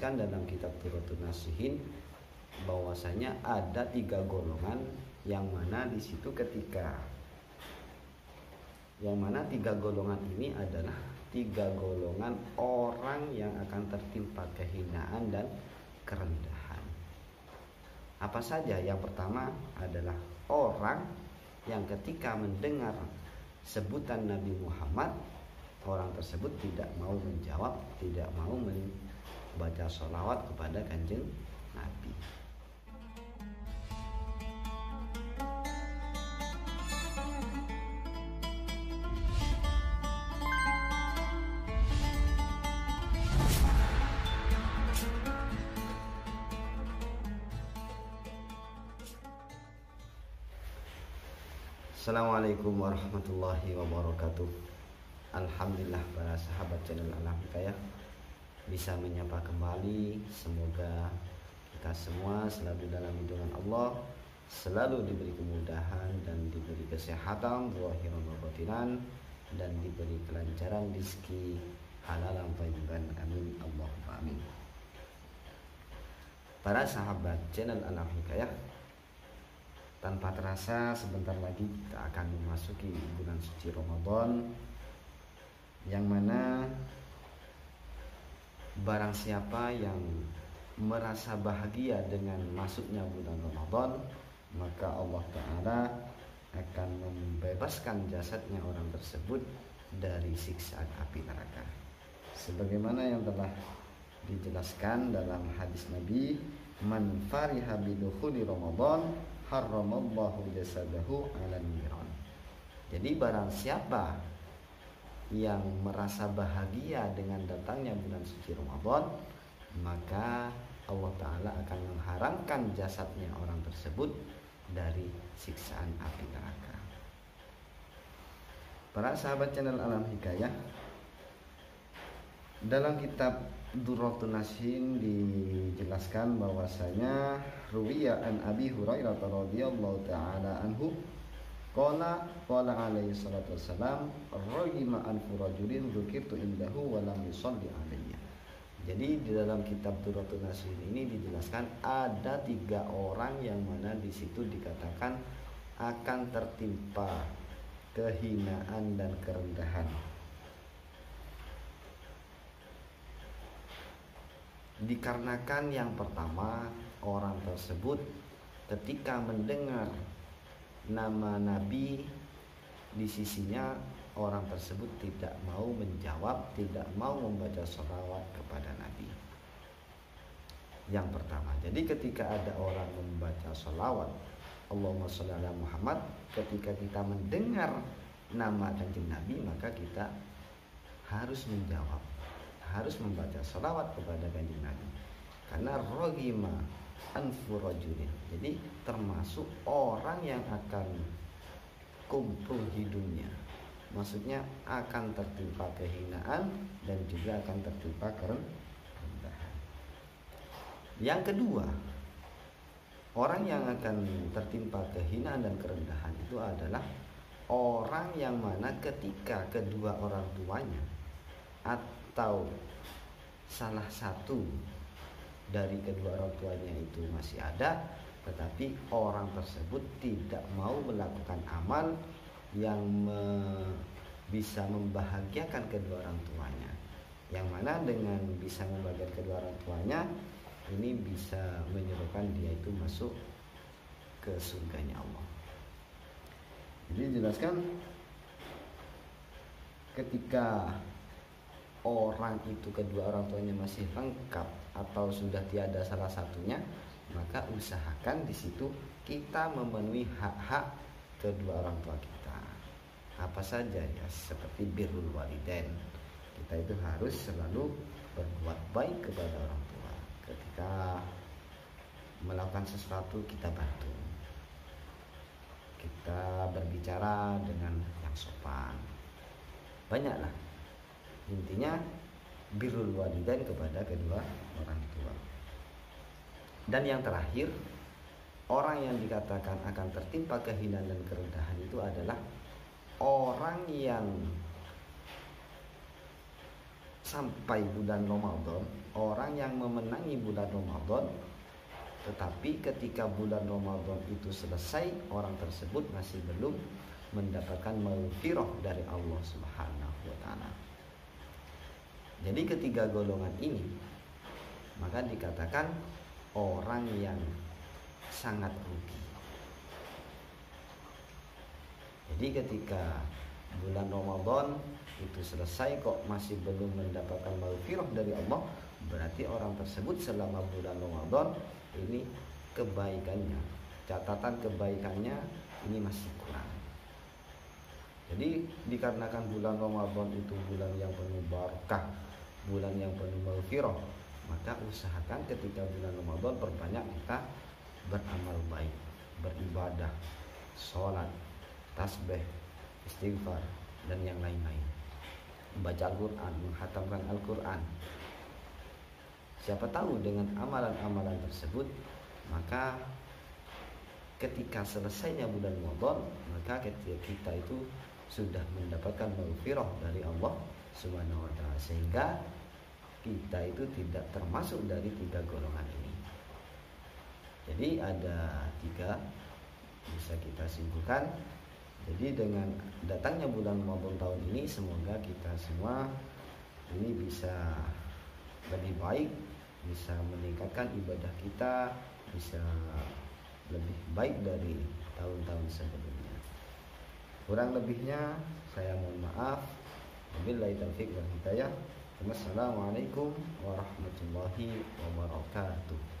dijelaskan dalam kitab Durratun Nasihin bahwasanya ada 3 golongan yang mana di situ yang mana 3 golongan ini adalah 3 golongan orang yang akan tertimpa kehinaan dan kerendahan. Apa saja? Yang pertama adalah orang yang ketika mendengar sebutan Nabi Muhammad, orang tersebut tidak mau menjawab, tidak mau membaca sholawat kepada Kanjeng Nabi. Assalamualaikum warahmatullahi wabarakatuh. Alhamdulillah para sahabat channel Alam Hikayah bisa menyapa kembali. Semoga kita semua selalu dalam lindungan Allah, selalu diberi kemudahan dan diberi kesehatan zahiran wa batinan, dan diberi kelancaran rezeki halalan thayyiban, amin Allahumma amin. Para sahabat channel Alam Hikayah, tanpa terasa sebentar lagi kita akan memasuki bulan suci Ramadan, yang mana barang siapa yang merasa bahagia dengan masuknya bulan Ramadan, maka Allah Ta'ala akan membebaskan jasadnya orang tersebut dari siksaan api neraka. Sebagaimana yang telah dijelaskan dalam hadis Nabi, man fariha bidukhuli Ramadan haramallahu jasadahu 'alan niran. Jadi barang siapa yang merasa bahagia dengan datangnya bulan suci Ramadan, maka Allah Ta'ala akan mengharamkan jasadnya orang tersebut dari siksaan api neraka. Para sahabat channel Alam Hikayah, dalam kitab Durratun Nasihin dijelaskan bahwasanya ruwiya an Abi Hurairah radhiyallahu taala anhu qala alaihi salatu wassalam rajima an furajulin dzukirtu indahu wa lam yusalli alayya. Jadi di dalam kitab Durratun Nasihin ini dijelaskan ada 3 orang yang mana di situ dikatakan akan tertimpa kehinaan dan kerendahan. Dikarenakan yang pertama, orang tersebut ketika mendengar nama Nabi di sisinya, orang tersebut tidak mau menjawab, tidak mau membaca sholawat kepada Nabi. Yang pertama, jadi ketika ada orang membaca sholawat Allahumma sholli ala Muhammad, ketika kita mendengar nama Kanjeng Nabi, maka kita harus menjawab, harus membaca sholawat kepada Kanjeng Nabi. Karena rohima anfu rajulin, jadi termasuk orang yang akan kumpuh hidungnya, maksudnya akan tertimpa kehinaan dan juga akan tertimpa kerendahan. Yang kedua, orang yang akan tertimpa kehinaan dan kerendahan itu adalah orang yang mana ketika kedua orang tuanya atau salah satu dari kedua orang tuanya itu masih ada, tetapi orang tersebut tidak mau melakukan amal yang bisa membahagiakan kedua orang tuanya, yang mana dengan bisa membahagiakan kedua orang tuanya ini bisa menyebabkan dia itu masuk ke surganya Allah. Jadi dijelaskan ketika orang itu kedua orang tuanya masih lengkap atau sudah tiada salah satunya, maka usahakan di situ kita memenuhi hak-hak kedua orang tua kita. Apa saja ya, seperti birrul walidain. Kita itu harus selalu berbuat baik kepada orang tua. Ketika melakukan sesuatu kita bantu. Kita berbicara dengan yang sopan. Banyaklah. Intinya birrul walidain kepada kedua orang tua. Dan yang terakhir, orang yang dikatakan akan tertimpa kehinaan dan kerendahan itu adalah orang yang sampai bulan Ramadan, orang yang memenangi bulan Ramadan, tetapi ketika bulan Ramadan itu selesai, orang tersebut masih belum mendapatkan maghfirah dari Allah Subhanahu wa taala. Jadi ketiga golongan ini maka dikatakan orang yang sangat rugi. Jadi ketika bulan Ramadan itu selesai kok masih belum mendapatkan maghfirah dari Allah, berarti orang tersebut selama bulan Ramadan ini kebaikannya, catatan kebaikannya ini masih kurang. Jadi dikarenakan bulan Ramadan itu bulan yang penuh barakah, bulan yang penuh maghfirah, maka usahakan ketika bulan Ramadan perbanyak kita beramal baik, beribadah, sholat, tasbih, istighfar, dan yang lain-lain. Membaca Al-Quran, menghatamkan Al-Quran. Siapa tahu dengan amalan-amalan tersebut, maka ketika selesainya bulan Ramadan, maka ketika kita itu sudah mendapatkan maghfirah dari Allah Subhanahu wa taala, sehingga kita itu tidak termasuk dari tiga golongan ini. Jadi ada tiga bisa kita simpulkan. Jadi dengan datangnya bulan Ramadan tahun ini, semoga kita semua ini bisa lebih baik, bisa meningkatkan ibadah kita, bisa lebih baik dari tahun-tahun sebelumnya. Kurang lebihnya saya mohon maaf. Wabillahi taufiq wal hidayah. Wassalamualaikum warahmatullahi wabarakatuh.